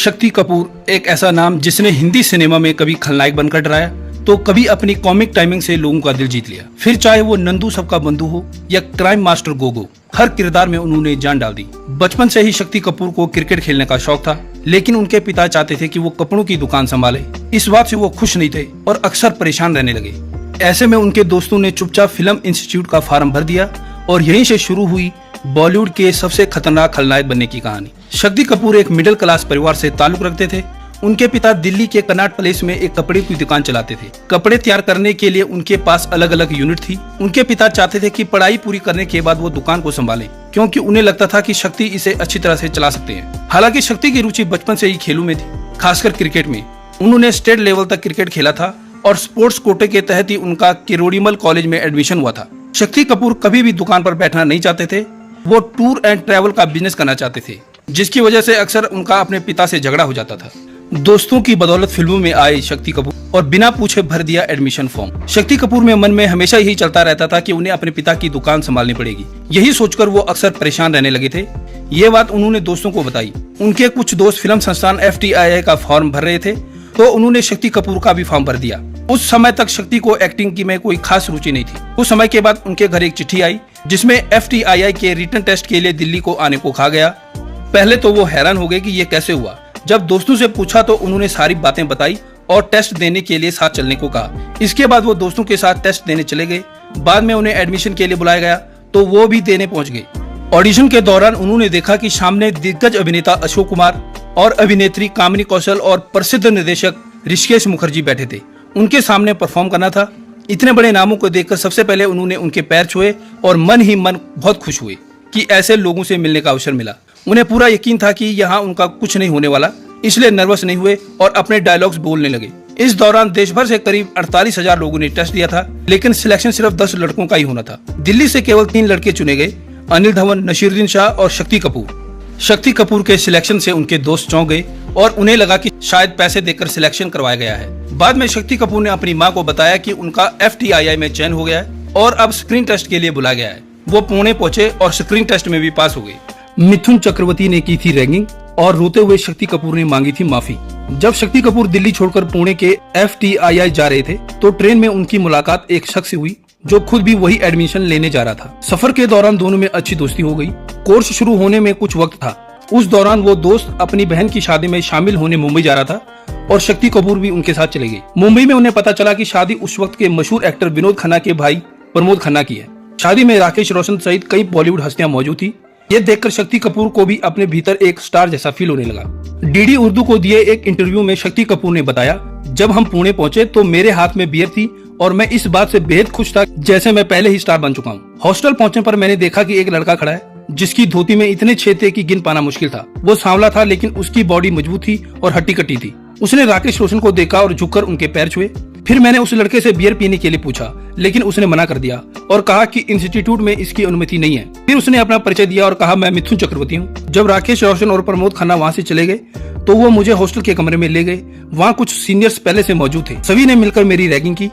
शक्ति कपूर एक ऐसा नाम जिसने हिंदी सिनेमा में कभी खलनायक बनकर डराया तो कभी अपनी कॉमिक टाइमिंग से लोगों का दिल जीत लिया। फिर चाहे वो नंदू सबका बंधु हो या क्राइम मास्टर गोगो, हर किरदार में उन्होंने जान डाल दी। बचपन से ही शक्ति कपूर को क्रिकेट खेलने का शौक था, लेकिन उनके पिता चाहते थे कि वो कपड़ों की दुकान संभाले। इस बात से वो खुश नहीं थे और अक्सर परेशान रहने लगे। ऐसे में उनके दोस्तों ने चुपचाप फिल्म इंस्टीट्यूट का फॉर्म भर दिया और यहीं से शुरू हुई बॉलीवुड के सबसे खतरनाक खलनायक बनने की कहानी। शक्ति कपूर एक मिडिल क्लास परिवार से ताल्लुक रखते थे। उनके पिता दिल्ली के कनॉट प्लेस में एक कपड़े की दुकान चलाते थे। कपड़े तैयार करने के लिए उनके पास अलग अलग यूनिट थी। उनके पिता चाहते थे कि पढ़ाई पूरी करने के बाद वो दुकान को संभाले, क्योंकि उन्हें लगता था कि शक्ति इसे अच्छी तरह से चला सकते हैं। हालांकि शक्ति की रुचि बचपन से ही खेलों में थी, खासकर क्रिकेट में। उन्होंने स्टेट लेवल तक क्रिकेट खेला था और स्पोर्ट्स कोटे के तहत ही उनका किरोड़ीमल कॉलेज में एडमिशन हुआ था। शक्ति कपूर कभी भी दुकान पर बैठना नहीं चाहते थे। वो टूर एंड ट्रैवल का बिजनेस करना चाहते थे, जिसकी वजह से अक्सर उनका अपने पिता से झगड़ा हो जाता था। दोस्तों की बदौलत फिल्मों में आए शक्ति कपूर और बिना पूछे भर दिया एडमिशन फॉर्म। शक्ति कपूर में मन में हमेशा यही चलता रहता था कि उन्हें अपने पिता की दुकान संभालनी पड़ेगी। यही सोचकर वो अक्सर परेशान रहने लगे थे। ये बात उन्होंने दोस्तों को बताई। उनके कुछ दोस्त फिल्म संस्थान FTII का फॉर्म भर रहे थे, तो उन्होंने शक्ति कपूर का भी फॉर्म भर दिया। उस समय तक शक्ति को एक्टिंग की में कोई खास रुचि नहीं थी। कुछ समय के बाद उनके घर एक चिट्ठी आई जिसमें FTII के रिटन टेस्ट के लिए दिल्ली को आने को कहा गया। पहले तो वो हैरान हो गए कि ये कैसे हुआ। जब दोस्तों से पूछा तो उन्होंने सारी बातें बताई और टेस्ट देने के लिए साथ चलने को कहा। इसके बाद वो दोस्तों के साथ टेस्ट देने चले गए। बाद में उन्हें एडमिशन के लिए बुलाया गया तो वो भी देने पहुंच गए। ऑडिशन के दौरान उन्होंने देखा कि सामने दिग्गज अभिनेता अशोक कुमार और अभिनेत्री कामिनी कौशल और प्रसिद्ध निर्देशक ऋषिकेश मुखर्जी बैठे थे। उनके सामने परफॉर्म करना था। इतने बड़े नामों को देखकर सबसे पहले उन्होंने उनके पैर छुए और मन ही मन बहुत खुश हुए कि ऐसे लोगों से मिलने का अवसर मिला। उन्हें पूरा यकीन था कि यहाँ उनका कुछ नहीं होने वाला, इसलिए नर्वस नहीं हुए और अपने डायलॉग्स बोलने लगे। इस दौरान देश भर से करीब 48,000 लोगों ने टेस्ट दिया था, लेकिन सिलेक्शन सिर्फ 10 लड़कों का ही होना था। दिल्ली से केवल 3 लड़के चुने गए, अनिल धवन, नसीरुद्दीन शाह और शक्ति कपूर। शक्ति कपूर के सिलेक्शन से उनके दोस्त चौंक गए और उन्हें लगा कि शायद पैसे देकर सिलेक्शन करवाया गया है। बाद में शक्ति कपूर ने अपनी मां को बताया कि उनका FTII में चयन हो गया है और अब स्क्रीन टेस्ट के लिए बुलाया गया है। वो पुणे पहुंचे और स्क्रीन टेस्ट में भी पास हो गए। मिथुन चक्रवर्ती ने की थी रैगिंग और रोते हुए शक्ति कपूर ने मांगी थी माफी। जब शक्ति कपूर दिल्ली छोड़कर पुणे के FTII जा रहे थे तो ट्रेन में उनकी मुलाकात एक शख्स से हुई जो खुद भी वही एडमिशन लेने जा रहा था। सफर के दौरान दोनों में अच्छी दोस्ती हो गई। कोर्स शुरू होने में कुछ वक्त था। उस दौरान वो दोस्त अपनी बहन की शादी में शामिल होने मुंबई जा रहा था और शक्ति कपूर भी उनके साथ चले गए। मुंबई में उन्हें पता चला कि शादी उस वक्त के मशहूर एक्टर विनोद खन्ना के भाई प्रमोद खन्ना की है। शादी में राकेश रोशन सहित कई बॉलीवुड हस्तियां मौजूद थी। ये देखकर शक्ति कपूर को भी अपने भीतर एक स्टार जैसा फील होने लगा। DD उर्दू को दिए एक इंटरव्यू में शक्ति कपूर ने बताया, जब हम पुणे पहुंचे तो मेरे हाथ में बियर थी और मैं इस बात से बेहद खुश था जैसे मैं पहले ही स्टार बन चुका हूँ। हॉस्टल पहुंचने पर मैंने देखा कि एक लड़का खड़ा है जिसकी धोती में इतने छेद थे कि गिन पाना मुश्किल था। वो सांवला था लेकिन उसकी बॉडी मजबूत थी और हट्टी कट्टी थी। उसने राकेश रोशन को देखा और झुककर उनके पैर छुए। फिर मैंने उस लड़के से बियर पीने के लिए पूछा, लेकिन उसने मना कर दिया और कहा कि इंस्टीट्यूट में इसकी अनुमति नहीं है। फिर उसने अपना परिचय दिया और कहा, मैं मिथुन चक्रवर्ती हूँ। जब राकेश रोशन और प्रमोद खन्ना वहाँ से चले गए तो वो मुझे हॉस्टल के कमरे में ले गए। वहाँ कुछ सीनियर्स पहले से मौजूद थे। सभी ने मिलकर मेरी रैगिंग की,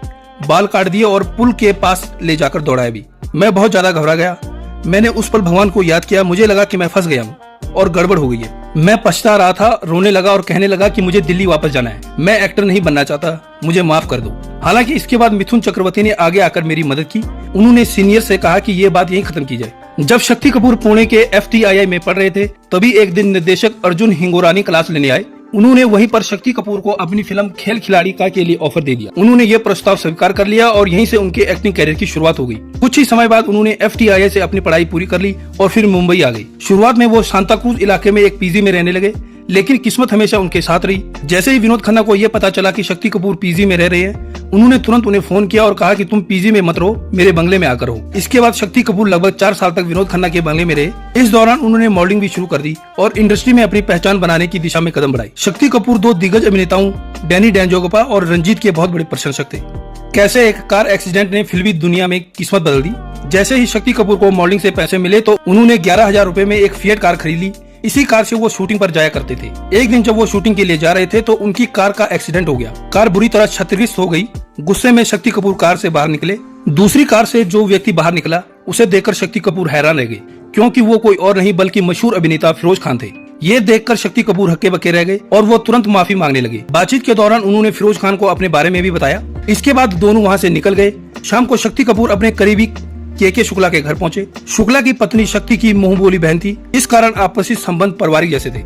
बाल काट दिए और पुल के पास ले जाकर दौड़ाया भी। मैं बहुत ज्यादा घबरा गया। मैंने उस पल भगवान को याद किया। मुझे लगा कि मैं फंस गया हूँ और गड़बड़ हो गई है। मैं पछता रहा था, रोने लगा और कहने लगा कि मुझे दिल्ली वापस जाना है। मैं एक्टर नहीं बनना चाहता, मुझे माफ कर दो। हालांकि इसके बाद मिथुन चक्रवर्ती ने आगे आकर मेरी मदद की। उन्होंने सीनियर से कहा कि ये बात यहीं खत्म की जाए। जब शक्ति कपूर पुणे के FTII में पढ़ रहे थे तभी एक दिन निर्देशक अर्जुन हिंगोरानी क्लास लेने आए। उन्होंने वहीं पर शक्ति कपूर को अपनी फिल्म खेल खिलाड़ी का के लिए ऑफर दे दिया। उन्होंने ये प्रस्ताव स्वीकार कर लिया और यहीं से उनके एक्टिंग करियर की शुरुआत हो गई। कुछ ही समय बाद उन्होंने FTII से अपनी पढ़ाई पूरी कर ली और फिर मुंबई आ गई। शुरुआत में वो सांता क्रूज इलाके में एक PG में रहने लगे, लेकिन किस्मत हमेशा उनके साथ रही। जैसे ही विनोद खन्ना को यह पता चला कि शक्ति कपूर PG में रह रहे हैं, उन्होंने तुरंत उन्हें फोन किया और कहा कि तुम PG में मत रहो, मेरे बंगले में आकर रहो। इसके बाद शक्ति कपूर लगभग 4 साल तक विनोद खन्ना के बंगले में रहे। इस दौरान उन्होंने मॉडलिंग भी शुरू कर दी और इंडस्ट्री में अपनी पहचान बनाने की दिशा में कदम बढ़ाई। शक्ति कपूर 2 दिग्गज अभिनेताओं डैनी डेंजोगपा और रंजीत के बहुत बड़े प्रशंसक थे। कैसे एक कार एक्सीडेंट ने फिल्मी दुनिया में किस्मत बदल दी। जैसे ही शक्ति कपूर को मॉडलिंग से पैसे मिले तो उन्होंने 11,000 रुपए में एक फिएट कार खरीद ली। इसी कार से वो शूटिंग पर जाया करते थे। एक दिन जब वो शूटिंग के लिए जा रहे थे तो उनकी कार का एक्सीडेंट हो गया। कार बुरी तरह क्षतिग्रस्त हो गई। गुस्से में शक्ति कपूर कार से बाहर निकले। दूसरी कार से जो व्यक्ति बाहर निकला उसे देखकर शक्ति कपूर हैरान रह गए, क्योंकि वो कोई और नहीं बल्कि मशहूर अभिनेता फिरोज खान थे। ये देखकर शक्ति कपूर हक्के बक्के रह गए और वो तुरंत माफी मांगने लगे। बातचीत के दौरान उन्होंने फिरोज खान को अपने बारे में भी बताया। इसके बाद दोनों वहाँ से निकल गए। शाम को शक्ति कपूर अपने करीबी के शुक्ला के घर पहुंचे। शुक्ला की पत्नी शक्ति की मुंह बोली बहन थी, इस कारण आपसी संबंध पारिवारिक जैसे थे।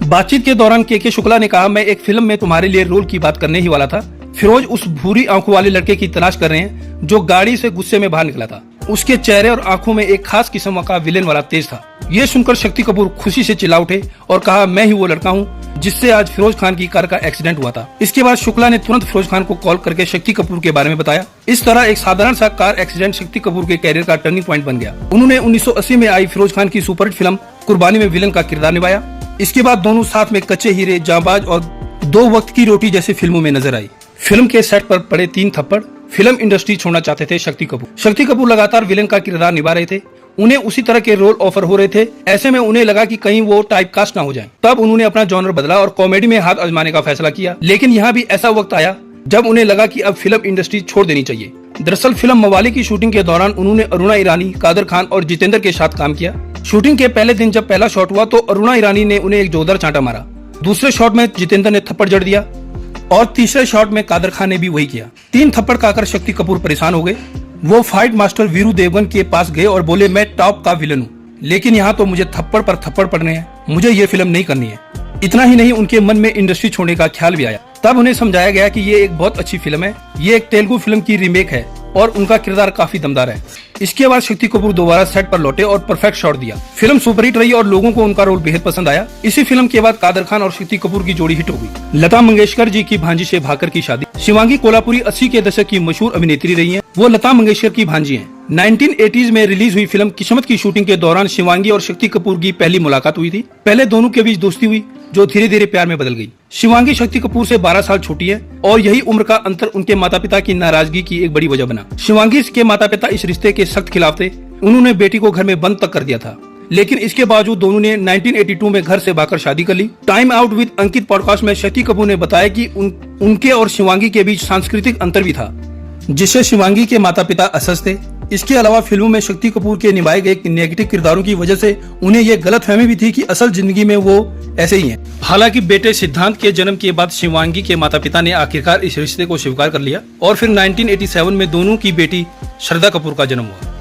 बातचीत के दौरान के शुक्ला ने कहा, मैं एक फिल्म में तुम्हारे लिए रोल की बात करने ही वाला था। फिरोज उस भूरी आंखों वाले लड़के की तलाश कर रहे हैं जो गाड़ी से गुस्से में बाहर निकला था। उसके चेहरे और आंखों में एक खास किस्म का विलेन वाला तेज था। ये सुनकर शक्ति कपूर खुशी से चिल्ला उठे और कहा, मैं ही वो लड़का हूँ जिससे आज फिरोज खान की कार का एक्सीडेंट हुआ था। इसके बाद शुक्ला ने तुरंत फिरोज खान को कॉल करके शक्ति कपूर के बारे में बताया। इस तरह एक साधारण सा कार एक्सीडेंट शक्ति कपूर के कैरियर का टर्निंग पॉइंट बन गया। उन्होंने 1980 में आई फिरोज खान की सुपरहिट फिल्म कुर्बानी में विलन का किरदार निभाया। इसके बाद दोनों साथ में कच्चे हीरे, जांबाज और दो वक्त की रोटी जैसी फिल्मों में नजर आई। फिल्म के सेट पर पड़े 3 थप्पड़। फिल्म इंडस्ट्री छोड़ना चाहते थे शक्ति कपूर। शक्ति कपूर लगातार विलेन का किरदार निभा रहे थे। उन्हें उसी तरह के रोल ऑफर हो रहे थे। ऐसे में उन्हें लगा कि कहीं वो टाइपकास्ट ना हो जाएं। तब उन्होंने अपना जॉनर बदला और कॉमेडी में हाथ आजमाने का फैसला किया। लेकिन यहाँ भी ऐसा वक्त आया जब उन्हें लगा कि अब फिल्म इंडस्ट्री छोड़ देनी चाहिए। दरअसल फिल्म मवाली की शूटिंग के दौरान उन्होंने अरुणा ईरानी, कादर खान और जितेंद्र के साथ काम किया। शूटिंग के पहले दिन जब पहला शॉट हुआ तो अरुणा ईरानी ने उन्हें एक जोरदार चांटा मारा। दूसरे शॉट में जितेंद्र ने थप्पड़ जड़ दिया और तीसरे शॉट में कादर खान ने भी वही किया। 3 थप्पड़ खाकर शक्ति कपूर परेशान हो गए। वो फाइट मास्टर वीरू देवगन के पास गए और बोले, मैं टॉप का विलन हूँ, लेकिन यहाँ तो मुझे थप्पड़ पर थप्पड़ पड़ने हैं, मुझे ये फिल्म नहीं करनी है। इतना ही नहीं, उनके मन में इंडस्ट्री छोड़ने का ख्याल भी आया। तब उन्हें समझाया गया कि ये एक बहुत अच्छी फिल्म है, ये एक तेलुगु फिल्म की रीमेक है और उनका किरदार काफी दमदार है। इसके बाद शक्ति कपूर दोबारा सेट पर लौटे और परफेक्ट शॉट दिया। फिल्म सुपरहिट रही और लोगों को उनका रोल बेहद पसंद आया। इसी फिल्म के बाद कादर खान और शक्ति कपूर की जोड़ी हिट हो गई। लता मंगेशकर जी की भांजी से भाकर की शादी। शिवांगी कोल्हापुरी 80 के दशक की मशहूर अभिनेत्री रही हैं। वो लता मंगेशकर की भांजी हैं। 1980s में रिलीज हुई फिल्म किस्मत की शूटिंग के दौरान शिवांगी और शक्ति कपूर की पहली मुलाकात हुई थी। पहले दोनों के बीच दोस्ती हुई जो धीरे धीरे प्यार में बदल गई। शिवांगी शक्ति कपूर से 12 साल छोटी है और यही उम्र का अंतर उनके माता पिता की नाराजगी की एक बड़ी वजह बना। शिवांगी के माता पिता इस रिश्ते के सख्त खिलाफ थे। उन्होंने बेटी को घर में बंद तक कर दिया था, लेकिन इसके बावजूद दोनों ने 1982 में घर से भागकर शादी कर ली। Time out with Ankit podcast में शक्ति कपूर ने बताया कि उनके और शिवांगी के बीच सांस्कृतिक अंतर भी था, जिससे शिवांगी के माता पिता असहज थे। इसके अलावा फिल्मों में शक्ति कपूर के निभाए गए नेगेटिव किरदारों की वजह से उन्हें यह गलतफहमी भी थी कि असल जिंदगी में वो ऐसे ही हैं। हालांकि बेटे सिद्धांत के जन्म के बाद शिवांगी के माता पिता ने आखिरकार इस रिश्ते को स्वीकार कर लिया और फिर 1987 में दोनों की बेटी श्रद्धा कपूर का जन्म हुआ।